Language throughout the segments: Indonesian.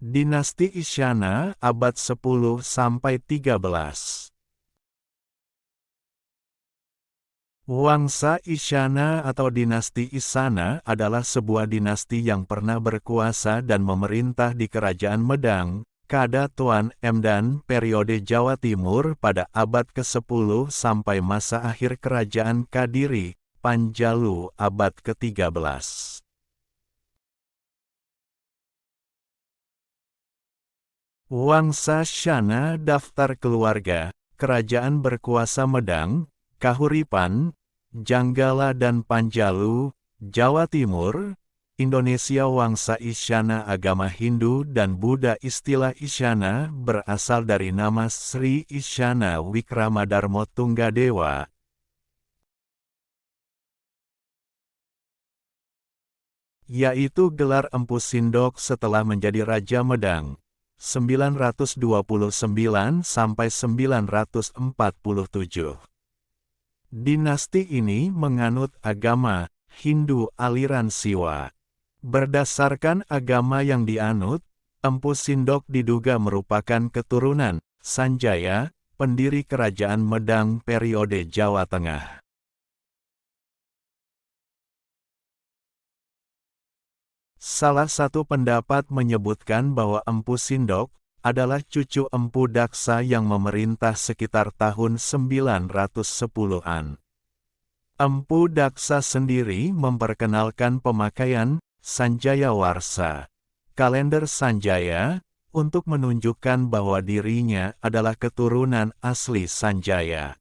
Dinasti Isyana, abad 10–13. Wangsa Isyana atau dinasti Isana adalah sebuah dinasti yang pernah berkuasa dan memerintah di Kerajaan Medang, Kadatuan Emdan periode Jawa Timur pada abad ke-10 sampai masa akhir Kerajaan Kadiri, Panjalu abad ke-13. Wangsa Syana daftar keluarga, kerajaan berkuasa Medang, Kahuripan, Janggala dan Panjalu, Jawa Timur, Indonesia. Wangsa Isyana agama Hindu dan Buddha. Istilah Isyana berasal dari nama Sri Isyana Wikramadharma Tunggadewa, yaitu gelar Empu Sindok setelah menjadi Raja Medang. 929–947. Dinasti ini menganut agama Hindu aliran Siwa. Berdasarkan agama yang dianut, Empu Sindok diduga merupakan keturunan Sanjaya, pendiri Kerajaan Medang periode Jawa Tengah. Salah satu pendapat menyebutkan bahwa Empu Sindok adalah cucu Empu Daksa yang memerintah sekitar tahun 910-an. Empu Daksa sendiri memperkenalkan pemakaian Sanjaya Warsa, kalender Sanjaya, untuk menunjukkan bahwa dirinya adalah keturunan asli Sanjaya.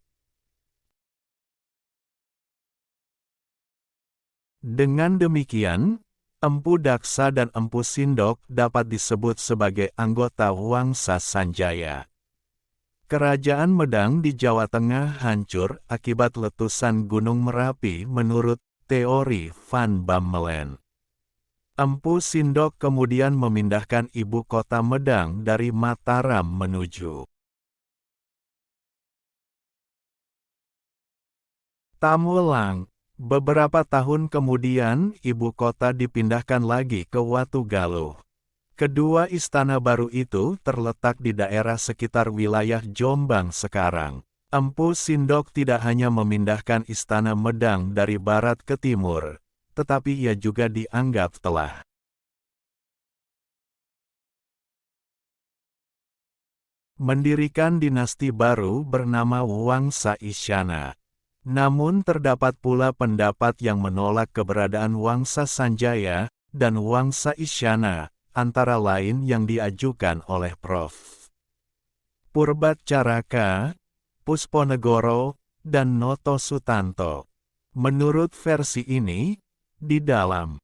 Dengan demikian, Empu Daksa dan Empu Sindok dapat disebut sebagai anggota Wangsa Sanjaya. Kerajaan Medang di Jawa Tengah hancur akibat letusan Gunung Merapi menurut teori Van Bammelen. Empu Sindok kemudian memindahkan ibu kota Medang dari Mataram menuju Tamulang. Beberapa tahun kemudian, ibu kota dipindahkan lagi ke Watugaluh. Kedua istana baru itu terletak di daerah sekitar wilayah Jombang sekarang. Empu Sindok tidak hanya memindahkan istana Medang dari barat ke timur, tetapi ia juga dianggap telah mendirikan dinasti baru bernama Wangsa Isyana. Namun terdapat pula pendapat yang menolak keberadaan Wangsa Sanjaya dan Wangsa Isyana, antara lain yang diajukan oleh Prof. Purbacaraka, Pusponegoro, dan Noto Sutanto. Menurut versi ini, di dalam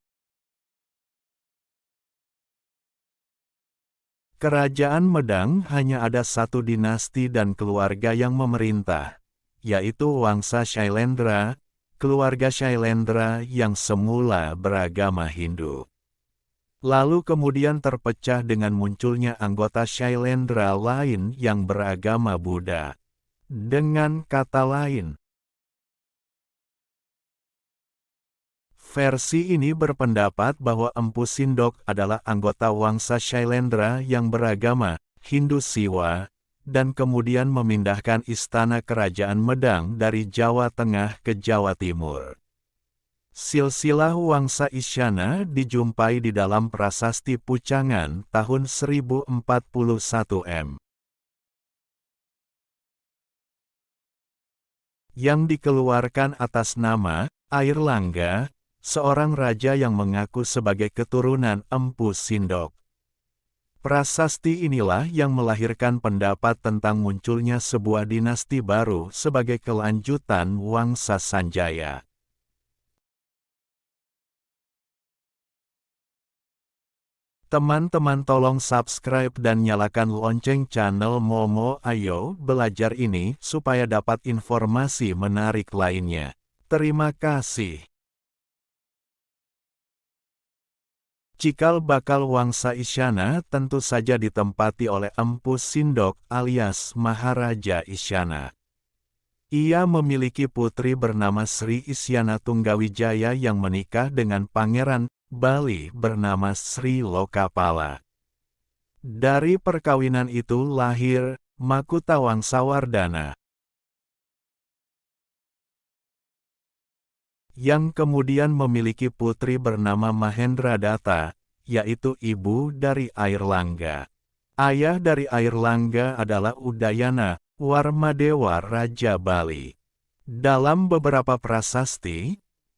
Kerajaan Medang hanya ada satu dinasti dan keluarga yang memerintah, yaitu Wangsa Shailendra, keluarga Shailendra yang semula beragama Hindu. Lalu kemudian terpecah dengan munculnya anggota Shailendra lain yang beragama Buddha. Dengan kata lain, versi ini berpendapat bahwa Empu Sindok adalah anggota Wangsa Shailendra yang beragama Hindu Siwa, dan kemudian memindahkan istana Kerajaan Medang dari Jawa Tengah ke Jawa Timur. Silsilah Wangsa Isyana dijumpai di dalam Prasasti Pucangan tahun 1041 M. Yang dikeluarkan atas nama Airlangga, seorang raja yang mengaku sebagai keturunan Empu Sindok. Prasasti inilah yang melahirkan pendapat tentang munculnya sebuah dinasti baru sebagai kelanjutan Wangsa Sanjaya. Teman-teman tolong subscribe dan nyalakan lonceng channel Momo Ayo Belajar ini supaya dapat informasi menarik lainnya. Terima kasih. Cikal bakal Wangsa Isyana tentu saja ditempati oleh Empu Sindok alias Maharaja Isyana. Ia memiliki putri bernama Sri Isyana Tunggawijaya yang menikah dengan Pangeran Bali bernama Sri Lokapala. Dari perkawinan itu lahir Makutawangsawardhana, yang kemudian memiliki putri bernama Mahendradatta, yaitu ibu dari Airlangga. Ayah dari Airlangga adalah Udayana, Warmadewa Raja Bali. Dalam beberapa prasasti,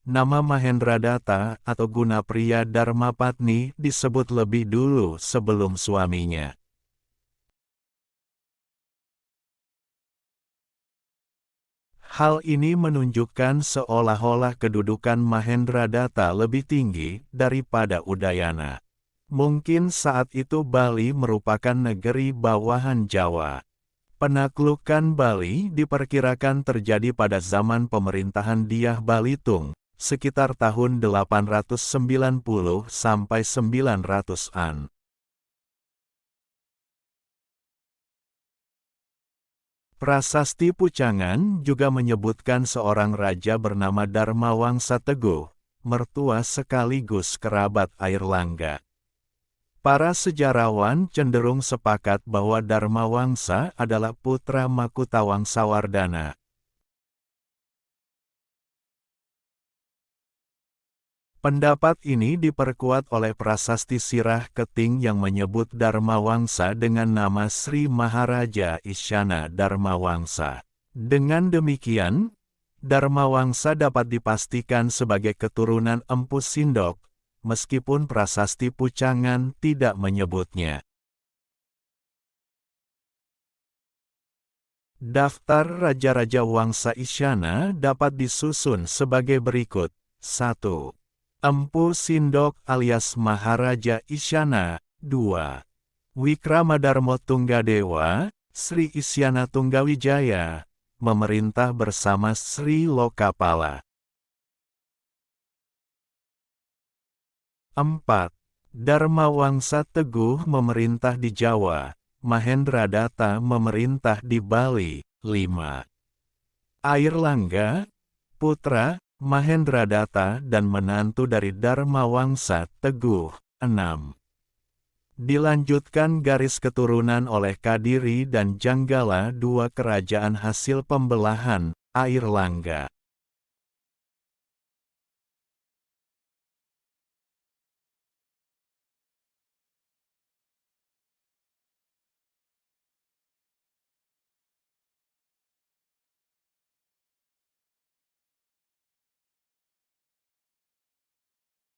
nama Mahendradatta atau Gunapriya Dharmapatni disebut lebih dulu sebelum suaminya. Hal ini menunjukkan seolah-olah kedudukan Mahendradatta lebih tinggi daripada Udayana. Mungkin saat itu Bali merupakan negeri bawahan Jawa. Penaklukan Bali diperkirakan terjadi pada zaman pemerintahan Dyah Balitung, sekitar tahun 890 sampai 900-an. Prasasti Pucangan juga menyebutkan seorang raja bernama Dharmawangsa Teguh, mertua sekaligus kerabat Airlangga. Para sejarawan cenderung sepakat bahwa Dharmawangsa adalah putra Makutawangsawardhana. Pendapat ini diperkuat oleh prasasti Sirah Keting yang menyebut Dharmawangsa dengan nama Sri Maharaja Isyana Dharmawangsa. Dengan demikian, Dharmawangsa dapat dipastikan sebagai keturunan Empu Sindok, meskipun prasasti Pucangan tidak menyebutnya. Daftar Raja-Raja Wangsa Isyana dapat disusun sebagai berikut. 1. Empu Sindok alias Maharaja Isyana. 2. Wikramadharma Tunggadewa, Sri Isyana Tunggawijaya, memerintah bersama Sri Lokapala. 4. Dharmawangsa Teguh memerintah di Jawa, Mahendradatta memerintah di Bali. 5. Airlangga, putra Mahendradatta dan menantu dari Dharmawangsa Teguh. 6. Dilanjutkan garis keturunan oleh Kadiri dan Janggala, dua kerajaan hasil pembelahan Airlangga.